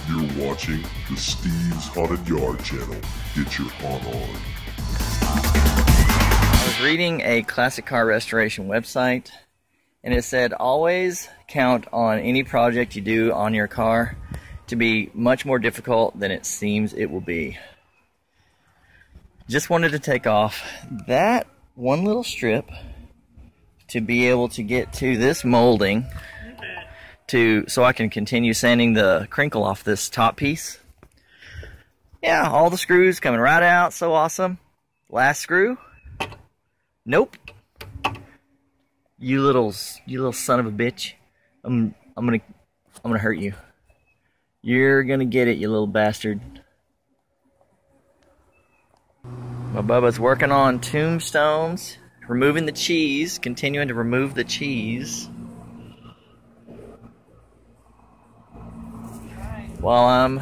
You're watching the Steve's Haunted Yard channel. Get your haunt on. I was reading a classic car restoration website, and it said always count on any project you do on your car to be much more difficult than it seems it will be. Just wanted to take off that one little strip to be able to get to this molding so I can continue sanding the crinkle off this top piece. Yeah, all the screws coming right out, so awesome. Last screw. Nope. You little son of a bitch. I'm gonna hurt you. You're gonna get it, you little bastard. My Bubba's working on tombstones, removing the cheese, continuing to remove the cheese. While I'm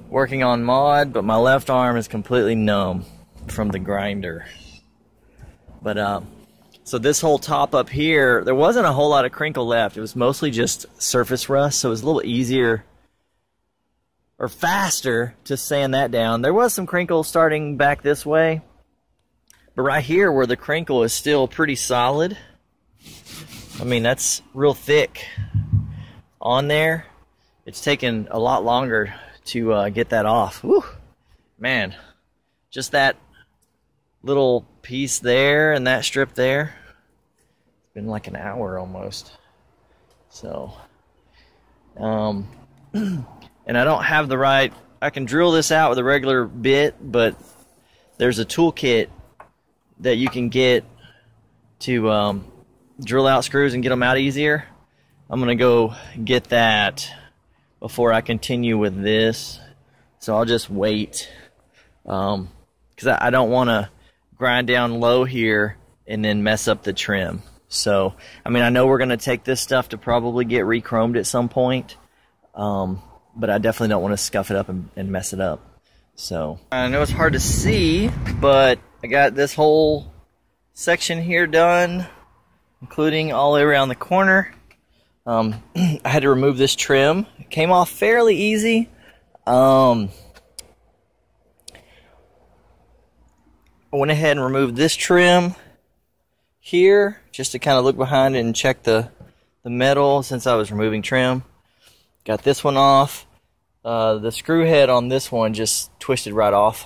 working on Maude, but my left arm is completely numb from the grinder. But so this whole top up here, there wasn't a whole lot of crinkle left. It was mostly just surface rust, so it was a little easier or faster to sand that down. There was some crinkle starting back this way, but right here where the crinkle is still pretty solid, I mean that's real thick on there. It's taken a lot longer to get that off. Whew. Man, just that little piece there and that strip there, it's been like an hour almost. So, and I don't have the right, I can drill this out with a regular bit, but there's a toolkit that you can get to drill out screws and get them out easier. I'm gonna go get that before I continue with this, so I'll just wait, because I don't want to grind down low here and then mess up the trim. So I mean, I know we're going to take this stuff to probably get re-chromed at some point, but I definitely don't want to scuff it up and mess it up. So I know it's hard to see, but I got this whole section here done, including all the way around the corner. I had to remove this trim. It came off fairly easy. I went ahead and removed this trim here just to kind of look behind it and check the metal since I was removing trim. Got this one off. The screw head on this one just twisted right off.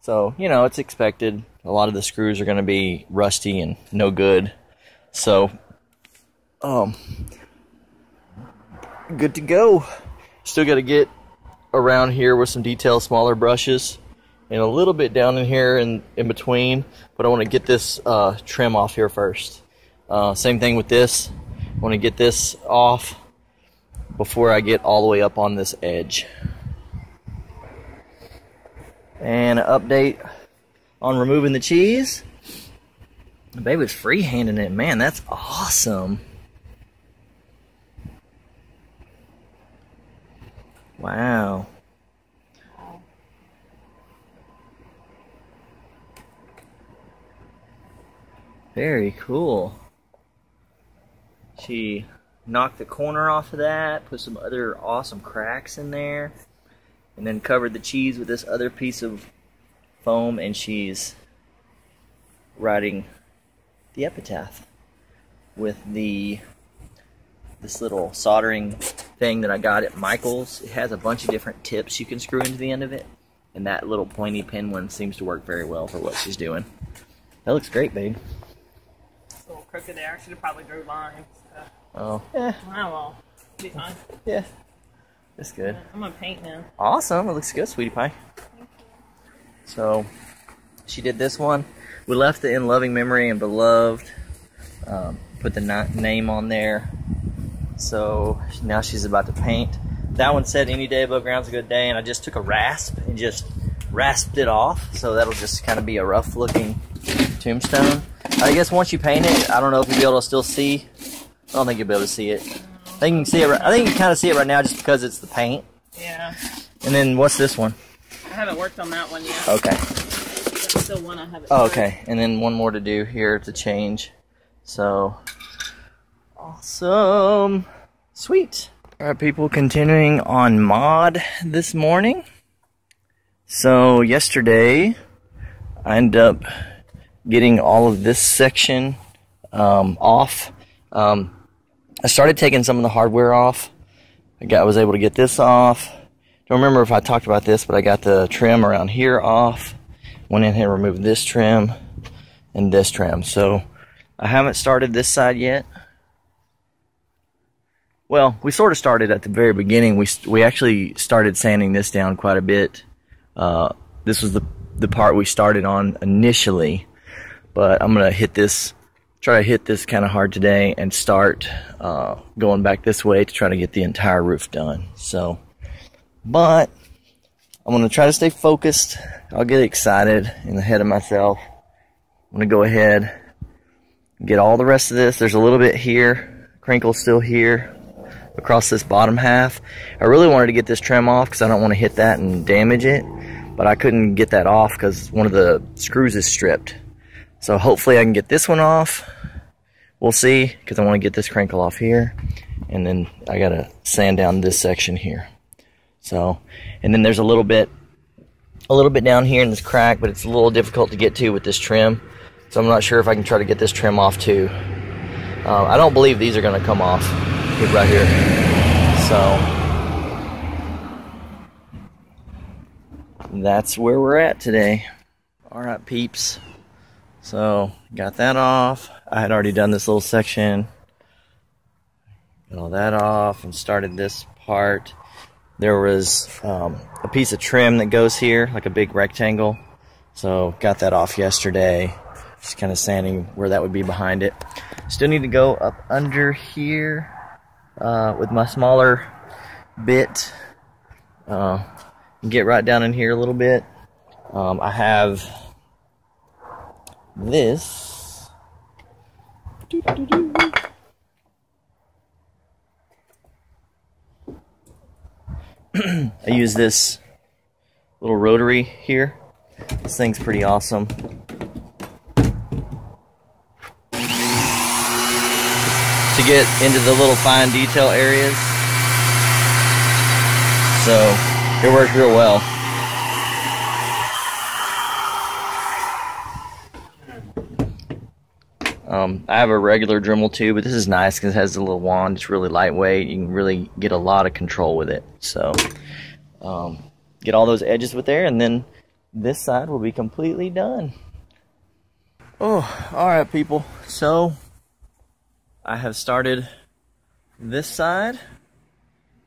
So, you know, it's expected. A lot of the screws are going to be rusty and no good. So, good to go. Still got to get around here with some details, smaller brushes, and a little bit down in here in between, but I want to get this trim off here first. Same thing with this. I want to get this off before I get all the way up on this edge. And an update on removing the cheese. The baby's freehanding it. Man, that's awesome. Wow. Very cool. She knocked the corner off of that, put some other awesome cracks in there, and then covered the cheese with this other piece of foam, and she's writing the epitaph with this little soldering thing that I got at Michael's. It has a bunch of different tips you can screw into the end of it, and that little pointy pin one seems to work very well for what she's doing. That looks great, babe. It's a little crooked there. I should have probably drew lines. Oh, yeah. Oh, well, be fine. Yeah, that's good. I'm gonna paint now. Awesome, it looks good, sweetie pie. So, she did this one. We left the in loving memory and beloved. Put the name on there. So now she's about to paint. That one said any day above ground's a good day, and I just took a rasp and just rasped it off. So that'll just kind of be a rough looking tombstone. I guess once you paint it, I don't know if you'll be able to still see. I don't think you'll be able to see it. I think you can see it. I think you can kind of see it right now just because it's the paint. Yeah. And then what's this one? I haven't worked on that one yet. Okay. There's still one I haven't. Oh, okay. And then one more to do here to change. So awesome. Sweet. Alright people, continuing on Maude this morning. So yesterday I ended up getting all of this section off. I started taking some of the hardware off. I was able to get this off. Don't remember if I talked about this, but I got the trim around here off. Went in here and removed this trim and this trim. So I haven't started this side yet. Well, we sort of started at the very beginning. We actually started sanding this down quite a bit. This was the part we started on initially, but I'm gonna try to hit this kind of hard today and start going back this way to try to get the entire roof done. So, but I'm gonna try to stay focused. I'll get excited and ahead of myself. I'm gonna go ahead and get all the rest of this. There's a little bit here, crinkle still here across this bottom half. I really wanted to get this trim off because I don't want to hit that and damage it, but I couldn't get that off because one of the screws is stripped. So hopefully I can get this one off. We'll see, because I want to get this crinkle off here, and then I gotta sand down this section here. So, and then there's a little bit down here in this crack, but it's a little difficult to get to with this trim. So I'm not sure if I can try to get this trim off too. I don't believe these are gonna come off right here. So that's where we're at today. Alright peeps, so got that off. I had already done this little section, got all that off and started this part. There was a piece of trim that goes here, like a big rectangle, so got that off yesterday, just kind of sanding where that would be behind it. Still need to go up under here with my smaller bit, get right down in here a little bit. I have this. I use this little rotary here. This thing's pretty awesome. To get into the little fine detail areas. So it works real well. I have a regular Dremel too, but this is nice because it has a little wand. It's really lightweight. You can really get a lot of control with it. So get all those edges with there, and then this side will be completely done. Oh, alright people. So I have started this side.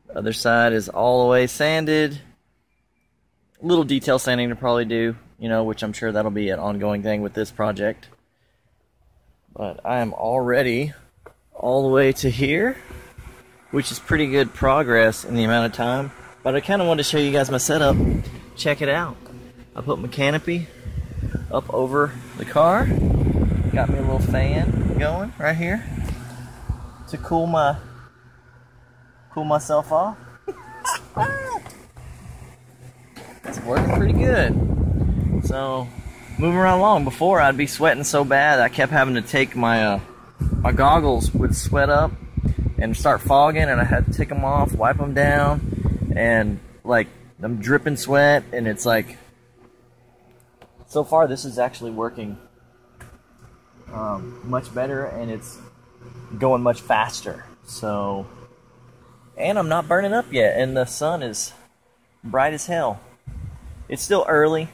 The other side is all the way sanded. A little detail sanding to probably do, you know, which I'm sure that'll be an ongoing thing with this project. But I am already all the way to here, which is pretty good progress in the amount of time. But I kind of wanted to show you guys my setup. Check it out. I put my canopy up over the car. Got me a little fan going right here to cool myself off. It's working pretty good. So moving right along. Before I'd be sweating so bad I kept having to take my my goggles would sweat up and start fogging, and I had to take them off, wipe them down, and like I'm dripping sweat, and it's like, so far this is actually working much better, and it's going much faster. So, and I'm not burning up yet, and the sun is bright as hell. It's still early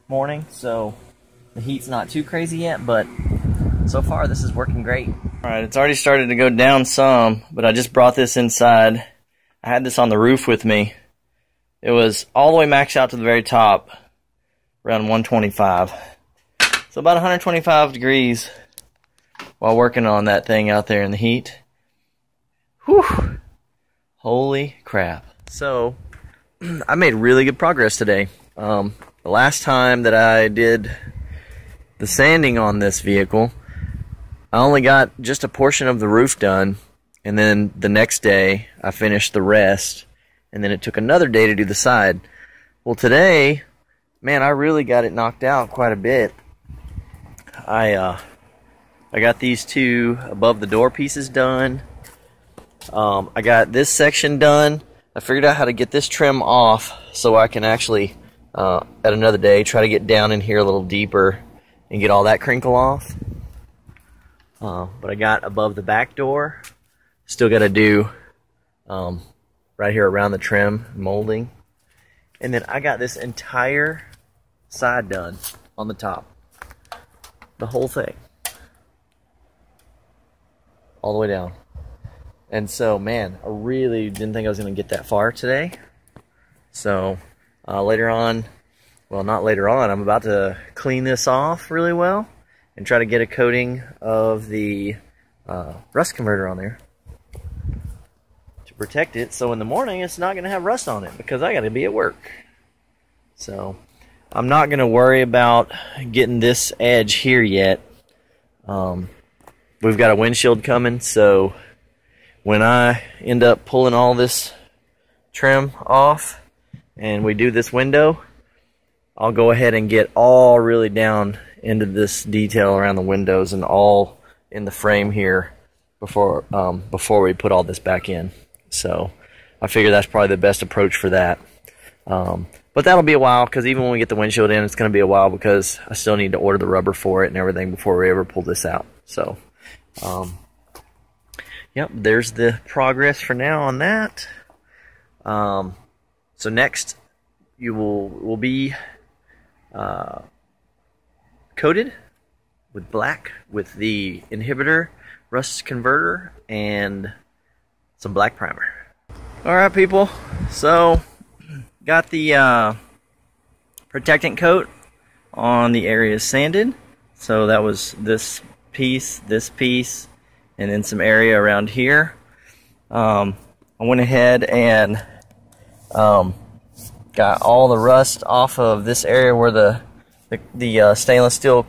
morning, so the heat's not too crazy yet, but so far this is working great. Alright, it's already started to go down some, but I just brought this inside. I had this on the roof with me. It was all the way maxed out to the very top, around 125. So about 125 degrees while working on that thing out there in the heat. Whew! Holy crap. So, I made really good progress today. The last time that I did the sanding on this vehicle, I only got just a portion of the roof done, and then the next day I finished the rest, and then it took another day to do the side. Well, today, man, I really got it knocked out quite a bit. I got these two above the door pieces done. I got this section done. I figured out how to get this trim off so I can actually, at another day, try to get down in here a little deeper and get all that crinkle off. But I got above the back door. Still got to do right here around the trim molding. And then I got this entire side done on the top. The whole thing. All the way down. And so, man, I really didn't think I was going to get that far today. So, later on, well, not later on, I'm about to clean this off really well and try to get a coating of the rust converter on there to protect it, so in the morning it's not going to have rust on it because I got to be at work. So, I'm not going to worry about getting this edge here yet. We've got a windshield coming, so when I end up pulling all this trim off and we do this window, I'll go ahead and get all really down into this detail around the windows and all in the frame here before we put all this back in. So I figure that's probably the best approach for that. But that'll be a while, because even when we get the windshield in, it's going to be a while because I still need to order the rubber for it and everything before we ever pull this out. So yep, there's the progress for now on that. So next, you will be coated with black with the inhibitor, rust converter, and some black primer. Alright people, so got the protectant coat on the areas sanded. So that was this piece, and then some area around here. I went ahead and got all the rust off of this area where the stainless steel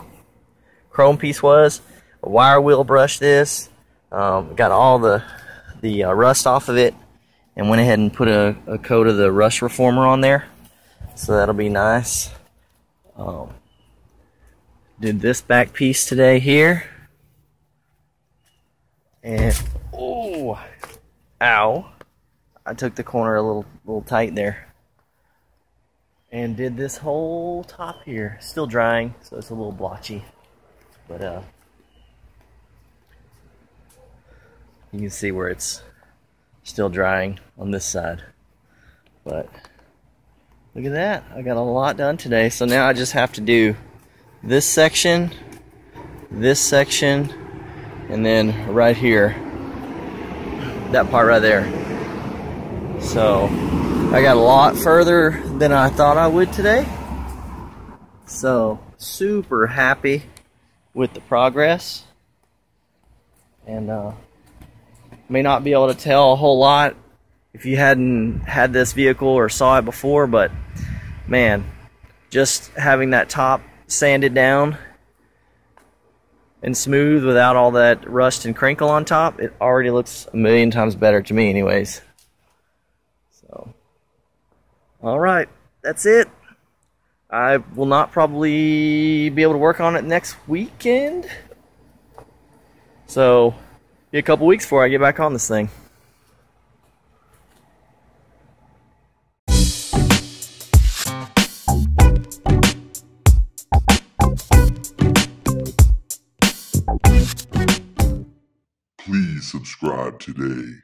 chrome piece was. A wire wheel brushed this, got all the rust off of it, and went ahead and put a coat of the rust reformer on there. So that'll be nice. Did this back piece today here. And, oh, ow. I took the corner a little tight there. And did this whole top here. Still drying, so it's a little blotchy. But, you can see where it's still drying on this side. But, look at that. I got a lot done today. So now I just have to do this section, and then right here, that part right there. So I got a lot further than I thought I would today. So super happy with the progress, and may not be able to tell a whole lot if you hadn't had this vehicle or saw it before, but man, just having that top sanded down and smooth without all that rust and crinkle on top, it already looks a million times better to me anyways. So, alright, that's it. I will not probably be able to work on it next weekend, so be a couple weeks before I get back on this thing. Please subscribe today.